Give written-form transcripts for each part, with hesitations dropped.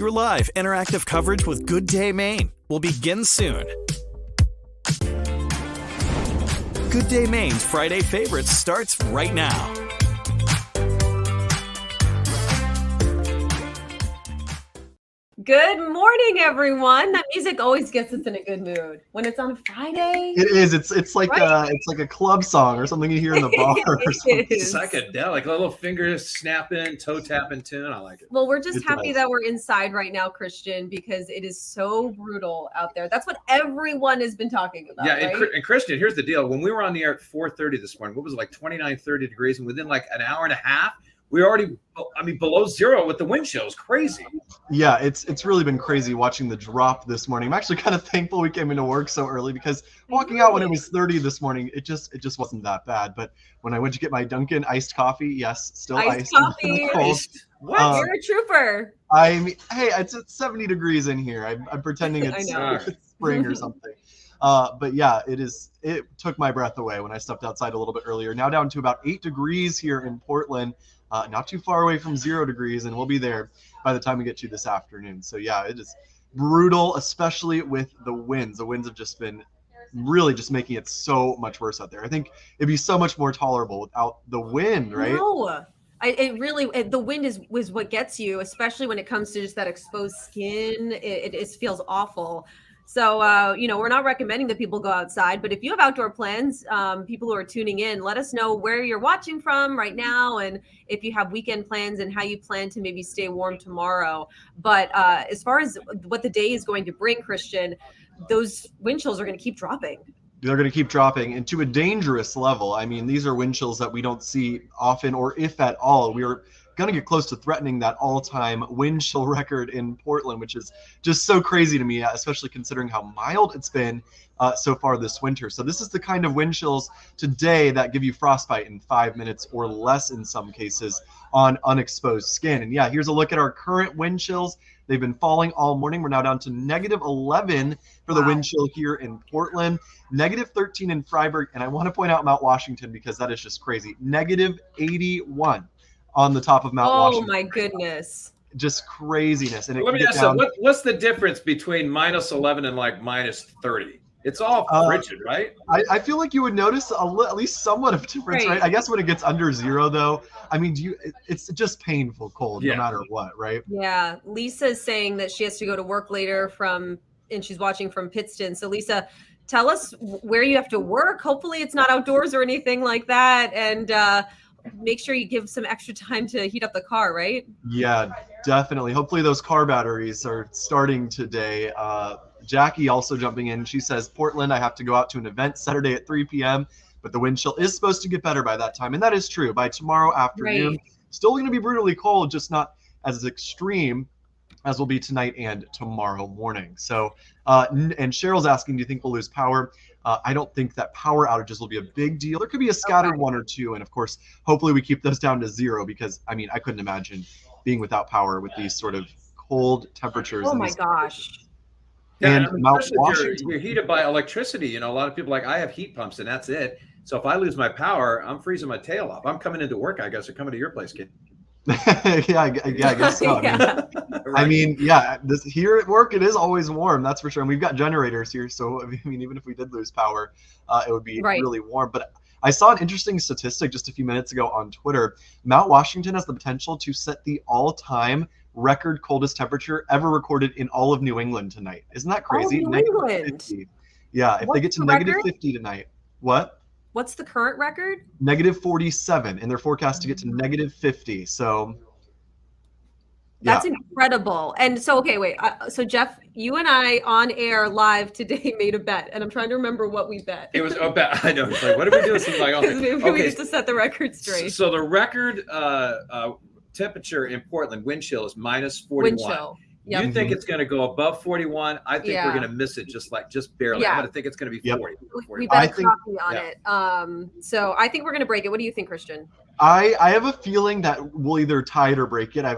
Your live interactive coverage with Good Day Maine will begin soon. Good Day Maine's Friday Favorites starts right now. Good morning, everyone. That music always gets us in a good mood when it's on a Friday. It is. It's like a club song or something you hear in the bar or something. Psychedelic, a little finger snapping, toe tapping tune. I like it. Well, we're just happy that we're inside right now, Christian, because it is so brutal out there. That's what everyone has been talking about. Yeah, right? and Christian, here's the deal. When we were on the air at 4:30 this morning, what was it, like 29, 30 degrees, and within like an hour and a half, we were already, below zero with the wind chills. Crazy. Yeah, it's really been crazy watching the drop this morning. I'm actually kind of thankful we came into work so early because walking out when it was 30 this morning, it just wasn't that bad. But when I went to get my Dunkin' iced coffee, yes, still iced coffee. What? You're a trooper. I mean, hey, it's 70 degrees in here. I'm pretending it's spring or something. But yeah, it took my breath away when I stepped outside a little bit earlier. Now down to about 8 degrees here in Portland. Not too far away from 0 degrees, and we'll be there by the time we get to this afternoon. So yeah, it is brutal, especially with the winds. The winds have just been really just making it so much worse out there. I think it'd be so much more tolerable without the wind, right? No, the wind was what gets you, especially when it comes to just that exposed skin. It feels awful. So, we're not recommending that people go outside, but if you have outdoor plans, people who are tuning in, let us know where you're watching from right now and if you have weekend plans and how you plan to maybe stay warm tomorrow. But as far as what the day is going to bring, Christian, those wind chills are going to keep dropping. They're going to keep dropping and to a dangerous level. I mean, these are wind chills that we don't see often or if at all. We are going to get close to threatening that all-time wind chill record in Portland, which is just so crazy to me, especially considering how mild it's been so far this winter. So this is the kind of wind chills today that give you frostbite in 5 minutes or less in some cases on unexposed skin. And yeah, here's a look at our current wind chills. They've been falling all morning. We're now down to -11 for the wind chill here in Portland, -13 in Freiburg, and I want to point out Mount Washington because that is just crazy, -81 on the top of Mount Washington. Oh my goodness. Just craziness. And let me ask you, what's the difference between -11 and like -30? It's all frigid, right? I feel like you would notice at least somewhat of a difference, right? I guess when it gets under 0, though, I mean, it's just painful cold no matter what, right? Yeah. Lisa's saying that she has to go to work later and she's watching from Pittston. So Lisa, tell us where you have to work. Hopefully it's not outdoors or anything like that. And make sure you give some extra time to heat up the car, right? Yeah, definitely. Hopefully those car batteries are starting today. Jackie also jumping in. She says, Portland, I have to go out to an event Saturday at 3 p.m., but the wind chill is supposed to get better by that time. And that is true. By tomorrow afternoon, still going to be brutally cold, just not as extreme as will be tonight and tomorrow morning. So, and Cheryl's asking, do you think we'll lose power? I don't think that power outages will be a big deal. There could be a scattered one or two. And of course, hopefully we keep those down to 0 because, I mean, I couldn't imagine being without power with these sort of cold temperatures. Oh my gosh. Yeah, and Mount Washington. You're heated by electricity. A lot of people I have heat pumps and that's it. So if I lose my power, I'm freezing my tail off. I'm coming into work, I guess, or coming to your place, kid. yeah, I guess so. I mean, this here at work, it is always warm. That's for sure. And we've got generators here. So, I mean, even if we did lose power, it would be really warm. But I saw an interesting statistic just a few minutes ago on Twitter. Mount Washington has the potential to set the all-time record coldest temperature ever recorded in all of New England tonight. Isn't that crazy? Oh, New England. 50. Yeah, if they get to -50 tonight. What? What's the current record? -47, and they're forecast to get to -50. So that's incredible. And so, okay, wait. So Jeff, you and I on air live today made a bet, and I'm trying to remember what we bet. It was a bet. I know. It's like, what did we do? It's like, we used to set the record straight. So the record temperature in Portland, wind chill, is -41. Wind chill. Yep. You think it's going to go above 41? I think we're going to miss it just barely. Yeah. I'm going to think it's going to be 40. We bet a copy on it. So I think we're going to break it. What do you think, Christian? I have a feeling that we'll either tie it or break it. I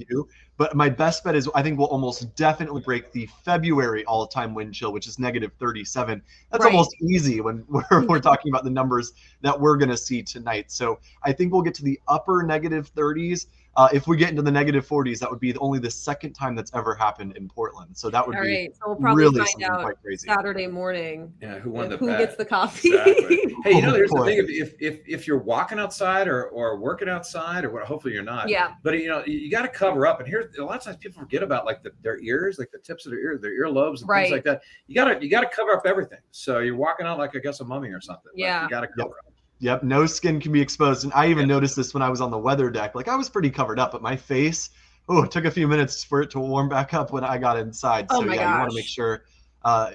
do. But my best bet is I think we'll almost definitely break the February all-time wind chill, which is -37. That's almost easy when we're talking about the numbers that we're going to see tonight. So I think we'll get to the upper -30s if we get into the negative 40s, that would be only the second time that's ever happened in Portland. So that would All be right, so we'll probably really find something out quite crazy. Saturday morning. Yeah, who won the who bet? gets the coffee? Exactly. Hey, you know, there's the boy. thing: if you're walking outside or working outside or what, hopefully you're not. Yeah. But you know, you got to cover up. And here's a lot of times people forget about like their ears, like the tips of their ears, their earlobes, and Right. things like that. You gotta cover up everything. So you're walking out like I guess a mummy or something. Like, Yeah. you gotta cover up. Yep, no skin can be exposed. And I even noticed this when I was on the weather deck. Like I was pretty covered up, but my face, it took a few minutes for it to warm back up when I got inside. Oh So my you want to make gosh. sure. I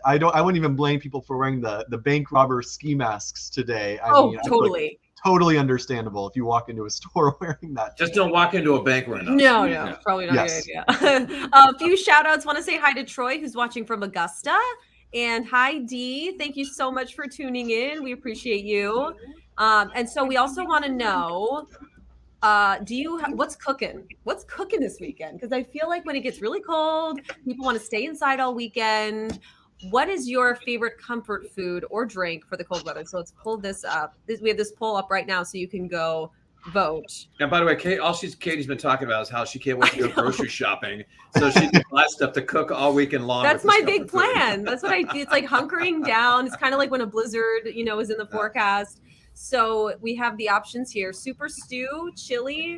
wouldn't even blame people for wearing the bank robber ski masks today. I mean, I feel like Totally. totally understandable if you walk into a store wearing that. Just don't walk into a bank wearing those. No, probably not Yes. a good idea. A few shout outs. Want to say hi to Troy, who's watching from Augusta. And hi, Dee. Thank you so much for tuning in. We appreciate you. And so we also want to know, what's cooking? What's cooking this weekend? Because I feel like when it gets really cold, people want to stay inside all weekend. What is your favorite comfort food or drink for the cold weather? So let's pull this up. We have this poll up right now, so you can go vote. And by the way, Katie's been talking about is how she can't wait to go grocery shopping, so she can buy stuff to cook all weekend long. That's with this my big comfort food. plan. That's what I do. It's like hunkering down. It's kind of like when a blizzard, is in the forecast. So we have the options here: super stew, chili,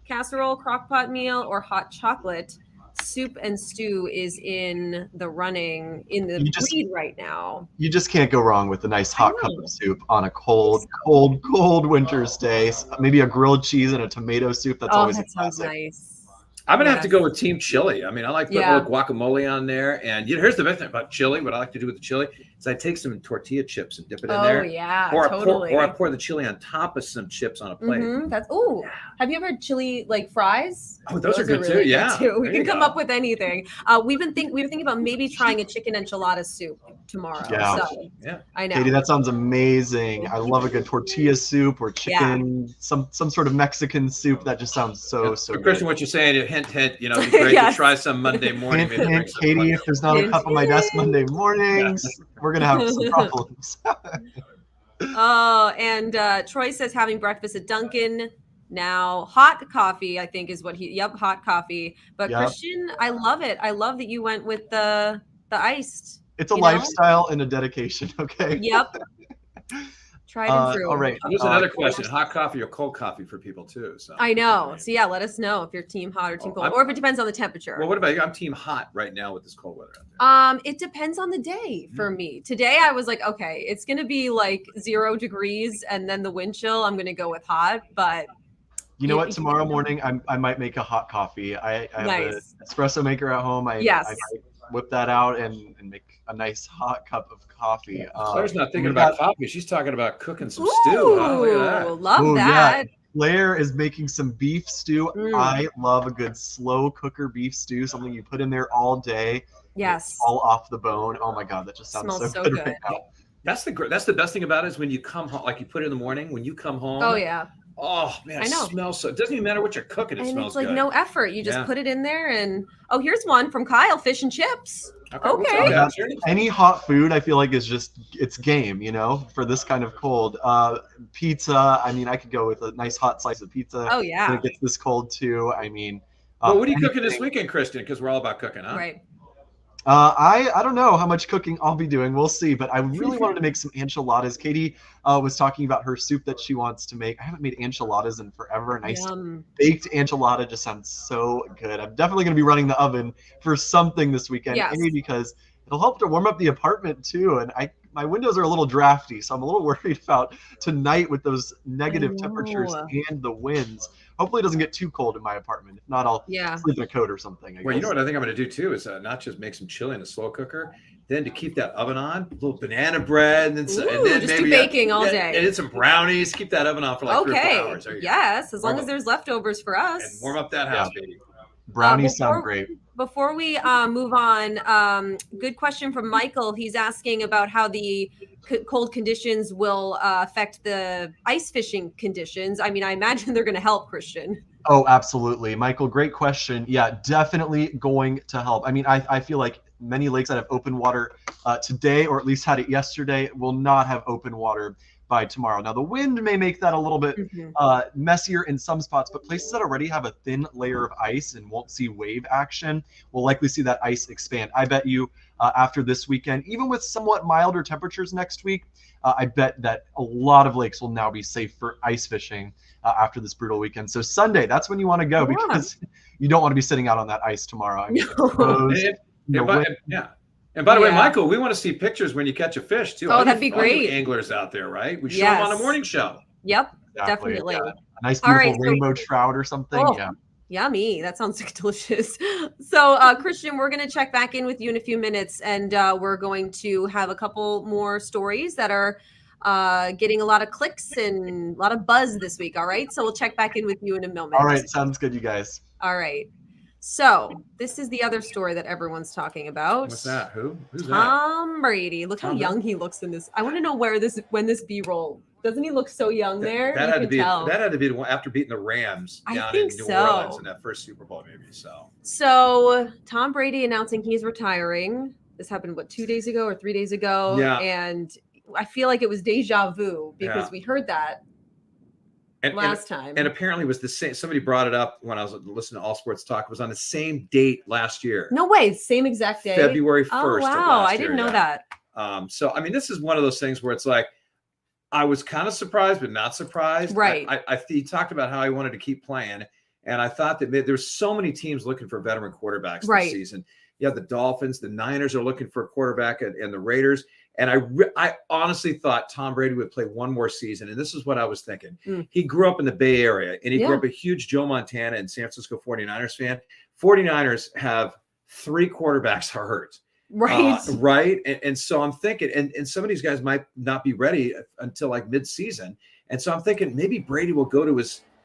casserole, crockpot meal, or hot chocolate. Soup and stew is in the running in the lead right now. You just can't go wrong with a nice hot cup of soup on a cold winter's day. Maybe a grilled cheese and a tomato soup. That's always a sounds classic. nice. I'm gonna have to go with Team Chili. I mean, I like putting a little guacamole on there. And here's the best thing about chili. What I like to do with the chili is I take some tortilla chips and dip it in there. Oh yeah, or totally. I pour the chili on top of some chips on a plate. Have you ever had chili like fries? Oh, those are good really too. Yeah, we can come up with anything. We were thinking about maybe trying a chicken enchilada soup tomorrow. Yeah. So, I know. Katie, that sounds amazing. I love a good tortilla soup or chicken, some sort of Mexican soup. That just sounds so good. Christian, what you're saying, hint, it'd be great to try some Monday morning. And Katie, if there's not a cup on my desk Monday mornings, we're gonna have some problems. And Troy says having breakfast at Dunkin'. Now, hot coffee, I think is what hot coffee. But Christian, I love it. I love that you went with the iced. It's a lifestyle and a dedication, okay? Yep. Tried and true. All right. There's another question: hot coffee or cold coffee for people too. So I know. So let us know if you're team hot or team cold, or if it depends on the temperature. Well, what about you? I'm team hot right now with this cold weather out there. It depends on the day for me. Today I was like, okay, it's gonna be like 0 degrees, and then the wind chill. I'm gonna go with hot, but. You know what? Tomorrow morning, I might make a hot coffee. I have an espresso maker at home. I might whip that out and make a nice hot cup of coffee. Claire's not thinking about coffee. She's talking about cooking some stew. Huh? Look at that. Love that. Yeah. Claire is making some beef stew. I love a good slow cooker beef stew, something you put in there all day. Yes. All off the bone. Oh my God, that just sounds so good right now. That's the best thing about it is when you come home, like you put it in the morning, when you come home. Oh yeah. Oh man, it smells so. It doesn't even matter what you're cooking. It smells good. It's like no effort. You just put it in there, and here's one from Kyle: fish and chips. Okay. Any hot food, I feel like it's game. For this kind of cold. Pizza. I mean, I could go with a nice hot slice of pizza. Oh yeah. When it gets this cold too. I mean. Well, what are you cooking this weekend, Kristen? Because we're all about cooking, huh? Right. I don't know how much cooking I'll be doing. We'll see. But I really wanted to make some enchiladas. Katie was talking about her soup that she wants to make. I haven't made enchiladas in forever. A nice baked enchilada just sounds so good. I'm definitely going to be running the oven for something this weekend. Yes. Because it'll help to warm up the apartment too. And my windows are a little drafty, so I'm a little worried about tonight with those negative temperatures and the winds. Hopefully it doesn't get too cold in my apartment. If not, I'll sleep in a coat or something. Well, you know what I think I'm going to do too is not just make some chili in a slow cooker, then to keep that oven on, a little banana bread, and then just maybe do baking all day. And some brownies. Keep that oven on for like 3 or 4 hours. Yes, as long as there's leftovers for us. And warm up that house, baby. Brownies sound great. Before we move on, good question from Michael. He's asking about how the cold conditions will affect the ice fishing conditions. I mean, I imagine they're going to help, Christian. Oh, absolutely. Michael, great question. Yeah, definitely going to help. I mean, I feel like many lakes that have open water today, or at least had it yesterday, will not have open water by tomorrow. Now, the wind may make that a little bit messier in some spots, but places that already have a thin layer of ice and won't see wave action will likely see that ice expand. I bet you after this weekend, even with somewhat milder temperatures next week, I bet that a lot of lakes will now be safe for ice fishing after this brutal weekend. So Sunday, that's when you want to go because you don't want to be sitting out on that ice tomorrow. I mean, And by the way, Michael, we want to see pictures when you catch a fish too. Oh, that'd be great. All you anglers out there, right? We show them on a morning show. Yep, exactly. Definitely. Yeah. A nice, beautiful rainbow trout or something. Oh, yeah. Yummy. That sounds like delicious. So, Christian, we're going to check back in with you in a few minutes, and we're going to have a couple more stories that are getting a lot of clicks and a lot of buzz this week. All right. So we'll check back in with you in a moment. All right. Sounds good, you guys. All right. So this is the other story that everyone's talking about. What's that? Who's that? Tom Brady. Look how young he looks in this. I want to know when this B-roll. Doesn't he look so young there? That had to be after beating the Rams down in New Orleans in that first Super Bowl, maybe. So Tom Brady announcing he's retiring. This happened 2 days ago or 3 days ago? Yeah. And I feel like it was deja vu because we heard that last time. And apparently it was the same. Somebody brought it up when I was listening to All Sports Talk. It was on the same date last year. No way. Same exact day. February 1st. Oh, wow. I didn't know that. So, I mean, this is one of those things where it's like, I was kind of surprised, but not surprised. Right. He talked about how he wanted to keep playing. And I thought that there's so many teams looking for veteran quarterbacks this season. You have the Dolphins, the Niners are looking for a quarterback, and the Raiders. And I honestly thought Tom Brady would play one more season. And this is what I was thinking. He grew up in the Bay Area, and he grew up a huge Joe Montana and San Francisco 49ers fan. 49ers have 3 quarterbacks are hurt. Right. And so I'm thinking, and some of these guys might not be ready until like mid-season. And so I'm thinking maybe Brady will go to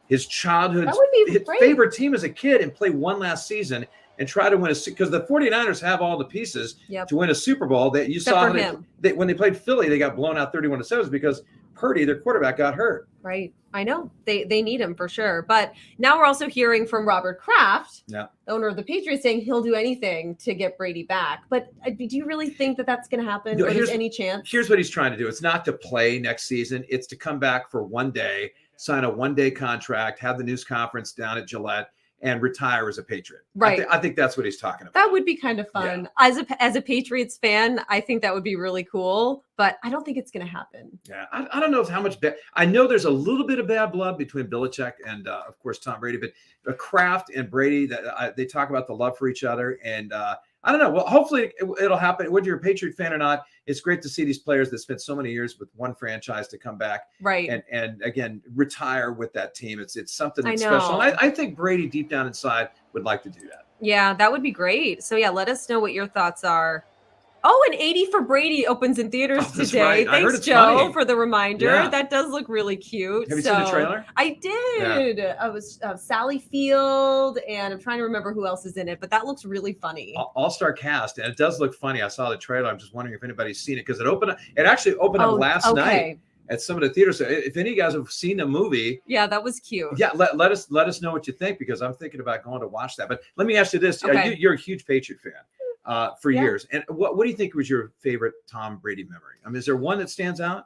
his childhood favorite team as a kid and play one last season and try to win because the 49ers have all the pieces to win a Super Bowl. That you saw when they played Philly, they got blown out 31-7 because Purdy, their quarterback, got hurt. Right. I know they need him for sure. But now we're also hearing from Robert Kraft, the owner of the Patriots, saying he'll do anything to get Brady back. But do you really think that that's going to happen? No, or there's any chance? Here's what he's trying to do. It's not to play next season. It's to come back for one day, sign a one-day contract, have the news conference down at Gillette, and retire as a Patriot. Right. I think that's what he's talking about. That would be kind of fun. Yeah. As a Patriots fan, I think that would be really cool, but I don't think it's going to happen. Yeah. I don't know how much I know there's a little bit of bad blood between Belichick and of course Tom Brady, but Kraft and Brady, they talk about the love for each other, and I don't know. Well, hopefully it'll happen. Whether you're a Patriot fan or not, it's great to see these players that spent so many years with one franchise to come back, and again retire with that team. It's something that's special. And I think Brady, deep down inside, would like to do that. Yeah, that would be great. So yeah, let us know what your thoughts are. Oh, and 80 for Brady opens in theaters today. Right. Thanks, Joe, for the reminder. Yeah. That does look really cute. Have you seen the trailer? I did. Yeah. I was Sally Field, and I'm trying to remember who else is in it, but that looks really funny. All-star cast, and it does look funny. I saw the trailer. I'm just wondering if anybody's seen it because it actually opened up last night at some of the theaters. So if any of you guys have seen the movie, that was cute. Yeah, let us know what you think, because I'm thinking about going to watch that. But let me ask you this: you're a huge Patriot fan. For years. And what do you think was your favorite Tom Brady memory? I mean, is there one that stands out?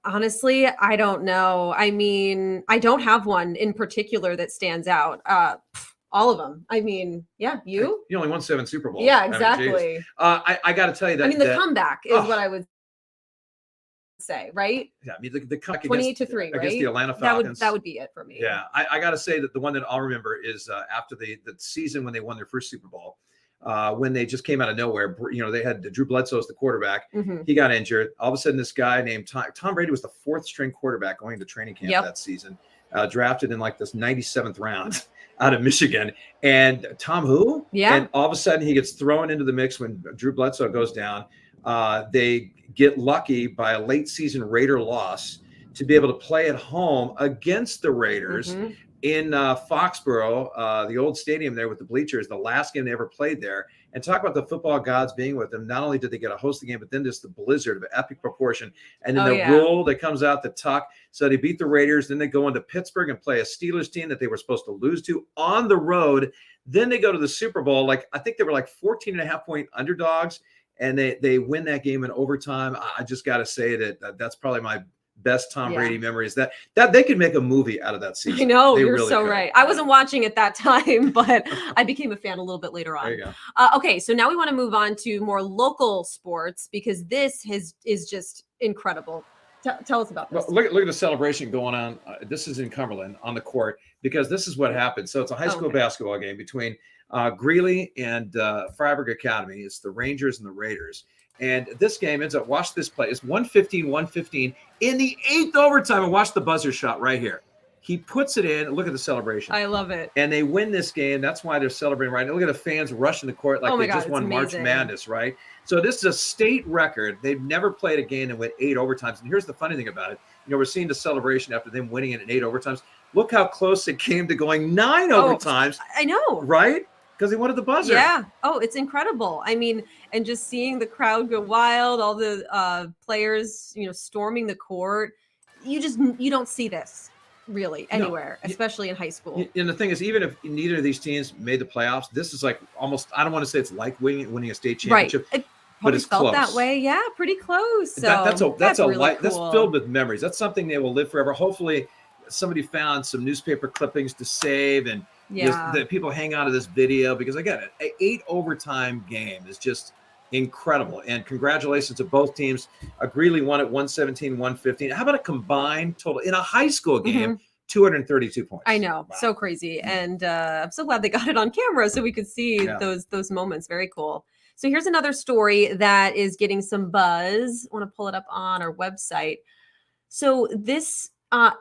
Honestly, I don't know. I mean, I don't have one in particular that stands out. All of them. I mean, you? You only won 7 Super Bowls. Yeah, exactly. I got to tell you that. I mean, the comeback is what I would say, right? Yeah, I mean, the comeback 28-3 against the Atlanta Falcons. That would be it for me. Yeah, I got to say that the one that I'll remember is after the season when they won their first Super Bowl. When they just came out of nowhere, they had Drew Bledsoe as the quarterback. Mm-hmm. He got injured. All of a sudden, this guy named Tom Brady was the 4th string quarterback going to training camp that season, drafted in like this 97th round out of Michigan. And Tom who? Yeah. And all of a sudden, he gets thrown into the mix when Drew Bledsoe goes down. They get lucky by a late season Raider loss to be able to play at home against the Raiders. Mm-hmm. In Foxborough, the old stadium there with the bleachers, the last game they ever played there. And talk about the football gods being with them. Not only did they get to host the game, but then just the blizzard of epic proportion. And then the rule that comes out, the tuck. So they beat the Raiders. Then they go into Pittsburgh and play a Steelers team that they were supposed to lose to on the road. Then they go to the Super Bowl. Like, I think they were like 14.5-point underdogs. And they win that game in overtime. I just got to say that's probably my best Tom Yeah. Brady memories. That they could make a movie out of that season. I know, They you're really so could. right. I wasn't watching it that time, but I became a fan a little bit later There on. you go. Okay, so now we want to move on to more local sports because this is just incredible. Tell us about this. Well, look at the celebration going on. This is in Cumberland on the court because this is what happened. So it's a high school basketball game between Greeley and Freiburg Academy. It's the Rangers and the Raiders. And this game ends up, watch this play. It's 115 in the 8th overtime. And watch the buzzer shot right here. He puts it in. Look at the celebration. I love it. And they win this game. That's why they're celebrating right now. Look at the fans rushing the court like they just won March Madness, right? So this is a state record. They've never played a game that went 8 overtimes. And here's the funny thing about it. We're seeing the celebration after them winning it in 8 overtimes. Look how close it came to going 9 overtimes. I know. Right? Because they wanted the buzzer. Yeah. Oh, it's incredible. I mean, and just seeing the crowd go wild, all the players, storming the court. You don't see this really anywhere, especially in high school. And the thing is, even if neither of these teams made the playoffs, this is like almost, I don't want to say it's like winning a state championship, right. But it's felt close. That way. Yeah, pretty close. So that's really cool. That's filled with memories. That's something they will live forever. Hopefully somebody found some newspaper clippings to save and that people hang on to this video because again, an 8 overtime game is just incredible. And congratulations to both teams. Greeley won at 117-115. How about a combined total in a high school game? 232 points. I know. Wow. So crazy. And I'm so glad they got it on camera so we could see those moments. Very cool. So here's another story that is getting some buzz. I want to pull it up on our website. So this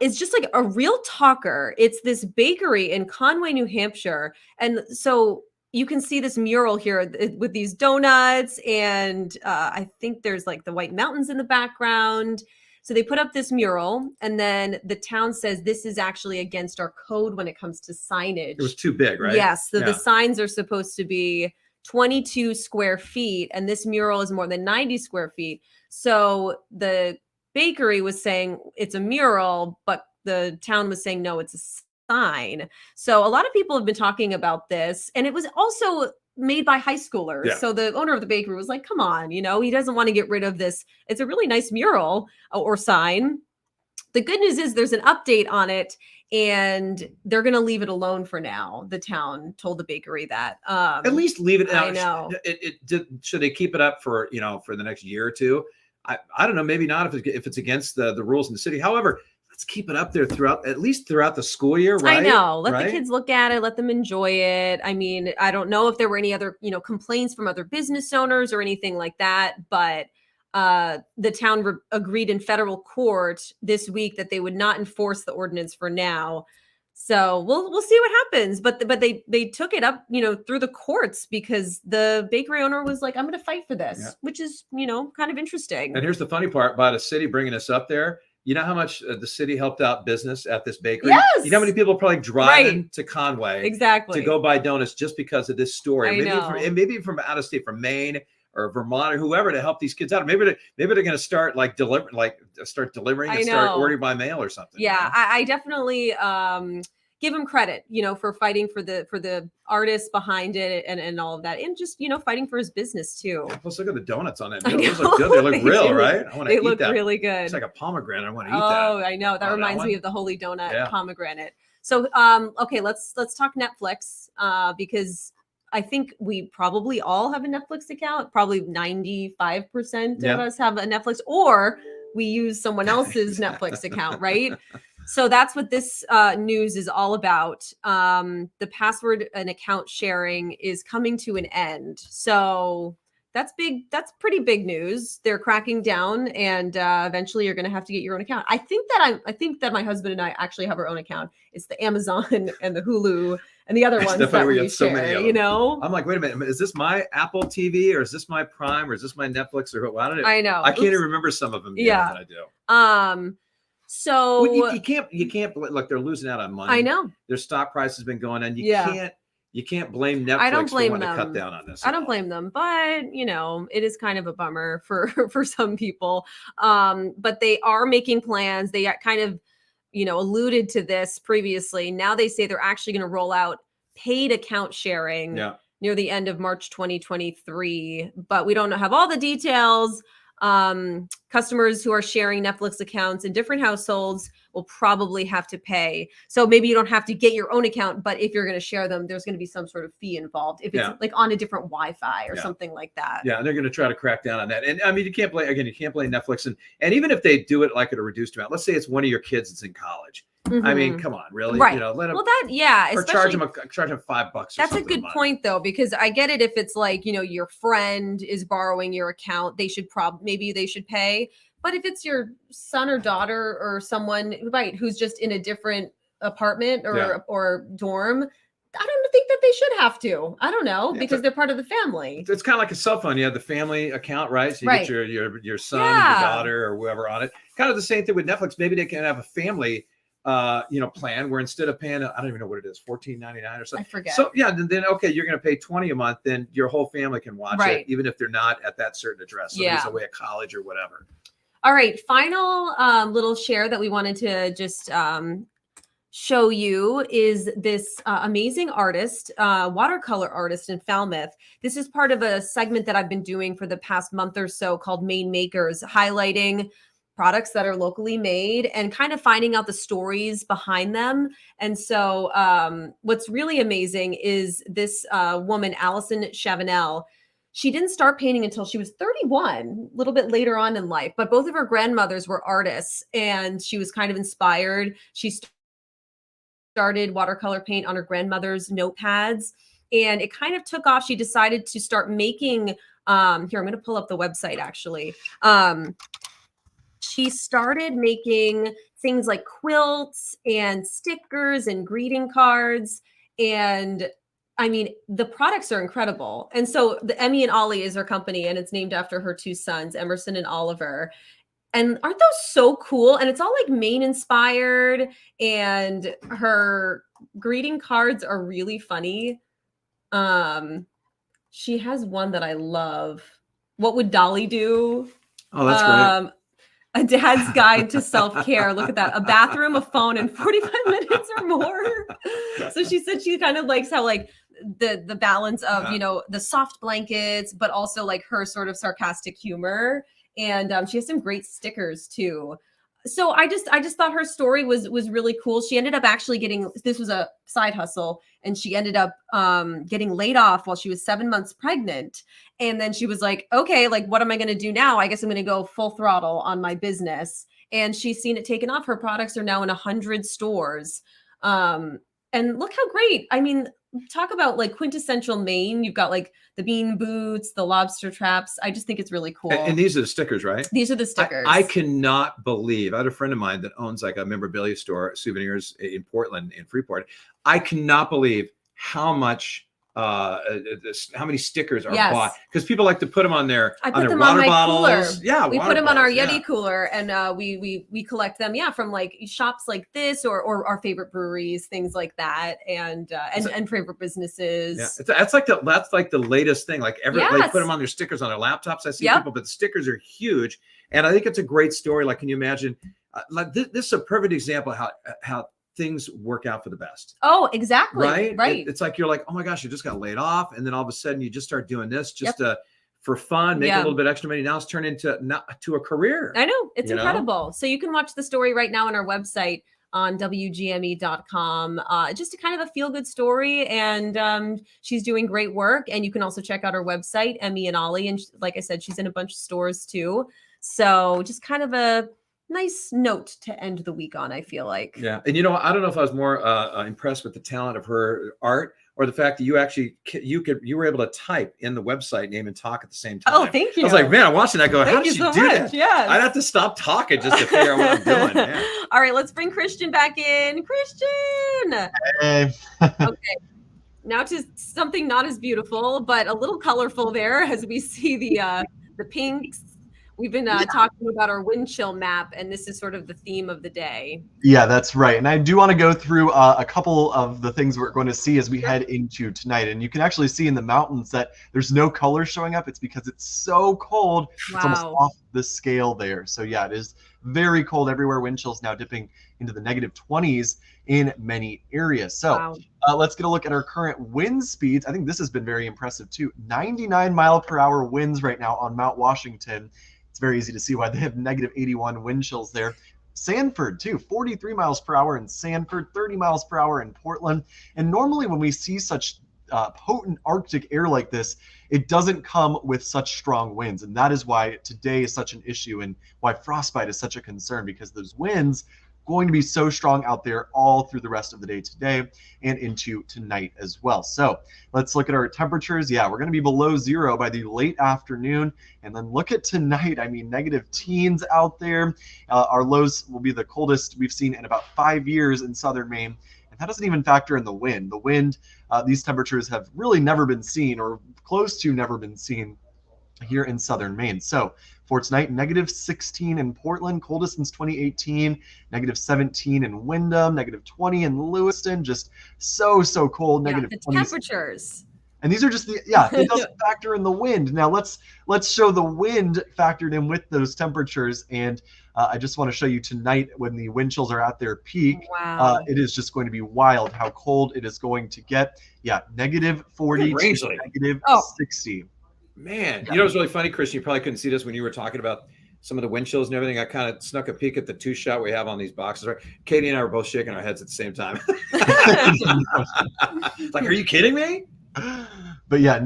is just like a real talker. It's this bakery in Conway, New Hampshire. And so you can see this mural here with these donuts. And I think there's like the White Mountains in the background. So they put up this mural and then the town says this is actually against our code when it comes to signage. It was too big, right? Yes. So the signs are supposed to be 22 square feet and this mural is more than 90 square feet. So the bakery was saying it's a mural, but the town was saying, no, it's a sign. So a lot of people have been talking about this and it was also made by high schoolers. Yeah. So the owner of the bakery was like, come on, he doesn't want to get rid of this. It's a really nice mural or sign. The good news is there's an update on it and they're going to leave it alone for now. The town told the bakery that. At least leave it out. I know. Should they keep it up for, for the next year or two? I don't know. Maybe not if it's against the rules in the city. However, let's keep it up there at least throughout the school year, right? I know. Let the kids look at it. Let them enjoy it. I mean, I don't know if there were any other, complaints from other business owners or anything like that, but the town agreed in federal court this week that they would not enforce the ordinance for now. So we'll see what happens. But they took it up, through the courts because the bakery owner was like, I'm going to fight for this, which is, kind of interesting. And here's the funny part about a city bringing us up there. You know how much the city helped out business at this bakery? Yes. You know how many people are probably driving to Conway to go buy donuts just because of this story? Maybe from out of state, from Maine or Vermont or whoever to help these kids out. Maybe they're going to start delivering and start ordering by mail or something. Yeah, I definitely give them credit, for fighting for the artists behind it and all of that, and just fighting for his business too. Let's look at the donuts on it. Those look good. They look real, right? I want to eat that. They look really good. It's like a pomegranate. I want to eat that. Oh, I know. That reminds me of the Holy Donut pomegranate. So, okay, let's talk Netflix because I think we probably all have a Netflix account. Probably 95% of us have a Netflix, or we use someone else's Netflix account, right? So that's what this news is all about. The password and account sharing is coming to an end. So that's big. That's pretty big news. They're cracking down, and eventually you're going to have to get your own account. I think that my husband and I actually have our own account. It's the Amazon and the Hulu and the other ones that we share. I'm like, wait a minute, is this my Apple TV or is this my Prime or is this my Netflix or what? I don't know. I know. I can't even remember some of them. Yeah, that I do. So you can't look. They're losing out on money. I know their stock price has been going on. You can't blame Netflix I don't blame for wanting them. to cut down on this. I don't blame them, but it is kind of a bummer for some people. But they are making plans. They kind of alluded to this previously. Now they say they're actually going to roll out paid account sharing near the end of March 2023. But we don't have all the details. customers who are sharing Netflix accounts in different households will probably have to pay. So maybe you don't have to get your own account, but if you're going to share them, there's going to be some sort of fee involved if it's like on a different Wi-Fi or something like that. Yeah, they're going to try to crack down on that. And I mean, you can't play Netflix. And even if they do it like at a reduced amount, let's say it's one of your kids that's in college. I mean, come on, really? Right. You know, let them. Well, that, or charge them $5. That's a good point, though, because I get it if it's like, you know, your friend is borrowing your account, they should maybe they should pay. But if it's your son or daughter or someone, right, who's just in a different apartment or dorm, I don't think that they should have to. I don't know, because they're part of the family. It's kind of like a cell phone. You have the family account, right? So you get your son, your daughter, or whoever on it. Kind of the same thing with Netflix. Maybe they can have a family plan where instead of paying, I don't even know what it is, $14.99 or something. I forget. So then okay, you're going to pay $20 a month. Then your whole family can watch it, even if they're not at that certain address. So there's away at college or whatever. All right, final little share that we wanted to just show you is this amazing artist, watercolor artist in Falmouth. This is part of a segment that I've been doing for the past month or so called Maine Makers, highlighting products that are locally made and kind of finding out the stories behind them. And so what's really amazing is this woman, Allison Chavanel. She didn't start painting until she was 31, a little bit later on in life, but both of her grandmothers were artists and she was kind of inspired. She started watercolor paint on her grandmother's notepads and it kind of took off. She decided to start making, here, I'm going to pull up the website actually. She started making things like quilts and stickers and greeting cards. And I mean, the products are incredible. And so the Emmy and Ollie is her company and it's named after her two sons, Emerson and Oliver. And aren't those so cool? And it's all like Maine inspired and her greeting cards are really funny. She has one that I love. What would Dolly do? Oh, that's great. A dad's guide to self-care. Look at that. A bathroom, a phone, in 45 minutes or more. So she said she kind of likes how like the balance of, you know, the soft blankets, but also like her sort of sarcastic humor. And she has some great stickers too. So I just thought her story was really cool. She ended up actually this was a side hustle, and she ended up getting laid off while she was 7 months pregnant. And then she was like, okay, like, what am I going to do now? I guess I'm going to go full throttle on my business. And she's seen it taken off. Her products are now in 100 stores. And look how great. I mean, talk about like quintessential Maine. You've got like the bean boots, the lobster traps. I just think it's really cool. And these are the stickers, right? These are the stickers. I cannot believe, I had a friend of mine that owns like a memorabilia store, souvenirs in Portland, in Freeport. I cannot believe how much, how many stickers are bought, because people like to put them on their water bottles. Cooler. Yeah, we put them on our Yeti cooler, and we collect them. Yeah, from like shops like this, or our favorite breweries, things like that, and favorite businesses. Yeah, that's like the latest thing. Like they put them on their stickers on their laptops. I see people, but the stickers are huge, and I think it's a great story. Like, can you imagine? Like this is a perfect example of how things work out for the best. Oh, exactly. Right. It's like, you're like, oh my gosh, you just got laid off. And then all of a sudden you just start doing this just for fun, make a little bit extra money. Now it's turned into a career. I know. It's incredible. So you can watch the story right now on our website on WGME.com. Just a kind of a feel good story. And she's doing great work. And you can also check out her website, Emmy and Ollie. And like I said, she's in a bunch of stores too. So just kind of a nice note to end the week on, I feel like. Yeah. And, you know, I don't know if I was more impressed with the talent of her art or the fact that you were able to type in the website name and talk at the same time. Oh, thank you. I was like, man, I'm watching that going, how did she do that? Yes. I'd have to stop talking just to figure out what I'm doing. Man. All right, let's bring Christian back in. Christian. Hey. Okay. Now to something not as beautiful, but a little colorful there as we see the pinks. We've been talking about our wind chill map, and this is sort of the theme of the day. Yeah, that's right. And I do want to go through a couple of the things we're going to see as we head into tonight. And you can actually see in the mountains that there's no color showing up. It's because it's so cold. It's almost off the scale there. So yeah, it is very cold everywhere. Wind chills now dipping into the -20s in many areas. So Wow. let's get a look at our current wind speeds. I think this has been very impressive too. 99-mile-per-hour winds right now on Mount Washington. It's very easy to see why they have -81 wind chills there. Sanford too, 43 miles per hour in Sanford, 30 miles per hour in Portland. And normally when we see such potent Arctic air like this, it doesn't come with such strong winds. And that is why today is such an issue and why frostbite is such a concern, because those winds going to be so strong out there all through the rest of the day today and into tonight as well. So let's look at our temperatures. Yeah, we're going to be below 0 by the late afternoon. And then look at tonight. I mean, negative teens out there. Our lows will be the coldest we've seen in about 5 years in southern Maine. And that doesn't even factor in the wind. The wind, these temperatures have really never been seen, or close to never been seen here in southern Maine. So for tonight, -16 in Portland, coldest since 2018, -17 in Windham, -20 in Lewiston, just so cold. Yeah, negative the 20. temperatures. And these are just it doesn't factor in the wind. Now let's show the wind factored in with those temperatures. And I just want to show you tonight when the wind chills are at their peak. Wow. It is just going to be wild how cold it is going to get. Yeah, -40 to -60. Man, you know what's really funny, Christian? You probably couldn't see this when you were talking about some of the wind chills and everything. I kind of snuck a peek at the 2-shot we have on these boxes. Right, Katie and I were both shaking our heads at the same time. Like, are you kidding me? But yeah,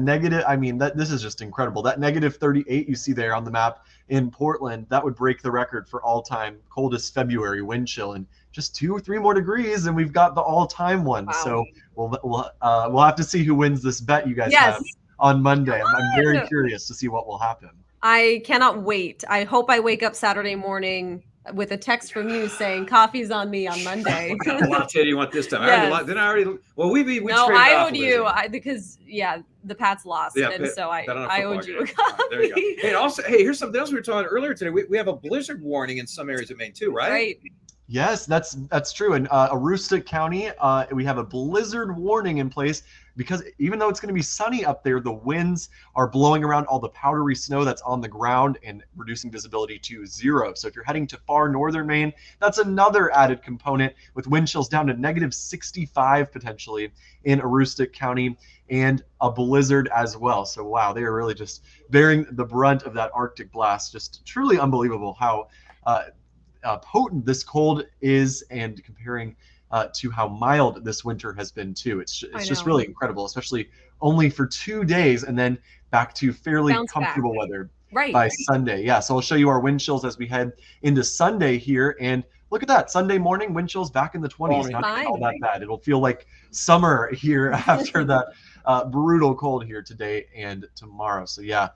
I mean, this is just incredible. That -38 you see there on the map in Portland, that would break the record for all-time coldest February wind chill. And just 2 or 3 more degrees, and we've got the all-time one. Wow. So we'll have to see who wins this bet you guys have on Monday. I'm very curious to see what will happen. I cannot wait. I hope I wake up Saturday morning with a text from you saying coffee's on me on Monday. What kind of latte do you want this time? Yes. I owed you because the Pats lost, and so I owed you a coffee. There you go. Hey, also, here's something else we were talking earlier today. We have a blizzard warning in some areas of Maine too, right? Right. Yes, that's true. In Aroostook County, we have a blizzard warning in place because even though it's going to be sunny up there, the winds are blowing around all the powdery snow that's on the ground and reducing visibility to 0. So if you're heading to far northern Maine, that's another added component with wind chills down to -65 potentially in Aroostook County, and a blizzard as well. So wow, they are really just bearing the brunt of that Arctic blast. Just truly unbelievable how potent this cold is, and comparing to how mild this winter has been too. It's just really incredible, especially only for 2 days and then back to fairly comfortable weather by Sunday. Yeah, so I'll show you our wind chills as we head into Sunday here. And look at that, Sunday morning wind chills back in the 20s. Not all that bad. It'll feel like summer here after that brutal cold here today and tomorrow. So yeah,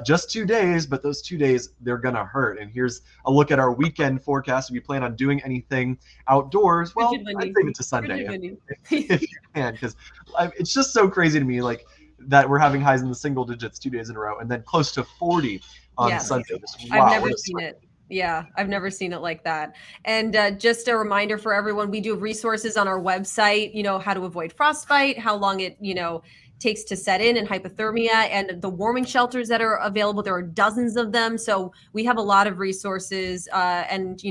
just 2 days, but those 2 days, they're gonna hurt. And here's a look at our weekend forecast. If you plan on doing anything outdoors, well, I'd save it to Sunday if you can, because it's just so crazy to me, like that we're having highs in the single digits 2 days in a row, and then close to 40 on Sunday. I've never seen it. Yeah, I've never seen it like that. And just a reminder for everyone, we do have resources on our website, how to avoid frostbite, how long it, takes to set in, and hypothermia, and the warming shelters that are available. There are dozens of them. So we have a lot of resources, and,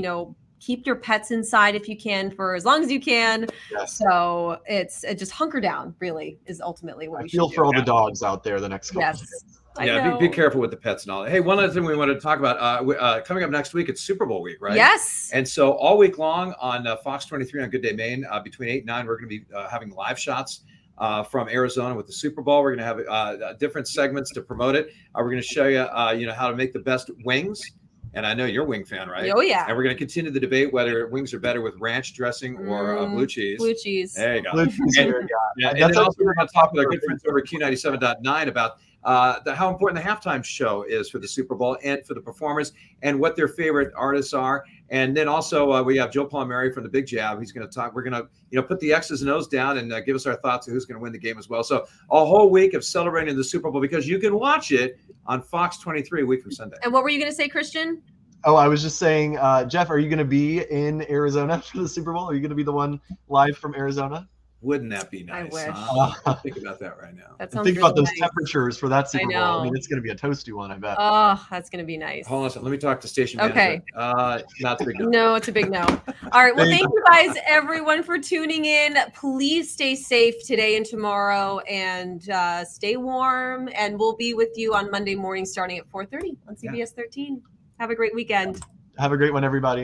keep your pets inside if you can for as long as you can. Yes. So it's just hunker down, really, is ultimately what we should do. I feel for all the dogs out there the next couple of days. Yeah, be careful with the pets and all that. Hey, one other thing we wanted to talk about, coming up next week, it's Super Bowl week, right? Yes. And so all week long on Fox 23 on Good Day Maine, between 8 and 9, we're going to be having live shots from Arizona with the Super Bowl. We're going to have different segments to promote it. We're going to show you, how to make the best wings. And I know you're a wing fan, right? Oh, yeah. And we're going to continue the debate whether wings are better with ranch dressing or blue cheese. Blue cheese. There you go. Blue cheese, and then also we're going to talk with our good friends over at Q97.9 about how important the halftime show is for the Super Bowl and for the performers, and what their favorite artists are. And then also we have Joe Palmieri from the Big Jab. He's going to talk. We're going to put the X's and O's down and give us our thoughts of who's going to win the game as well. So a whole week of celebrating the Super Bowl, because you can watch it on Fox 23 a week from Sunday. And what were you going to say, Christian? Oh, I was just saying, Jeff, are you going to be in Arizona for the Super Bowl? Are you going to be the one live from Arizona? Wouldn't that be I nice? wish. Huh? Think about that right now. That sounds Think really about those nice. temperatures for that Super Bowl. I mean, know. it's going to be a toasty one, I bet. Oh, that's gonna be nice. Hold on a second. Let me talk to station Okay. management. Not the big no. No, it's a big no. All right. Well, Thank thank you guys, everyone, for tuning in. Please stay safe today and tomorrow, and stay warm. And we'll be with you on Monday morning, starting at 4:30 on CBS 13. Have a great weekend. Have a great one, everybody.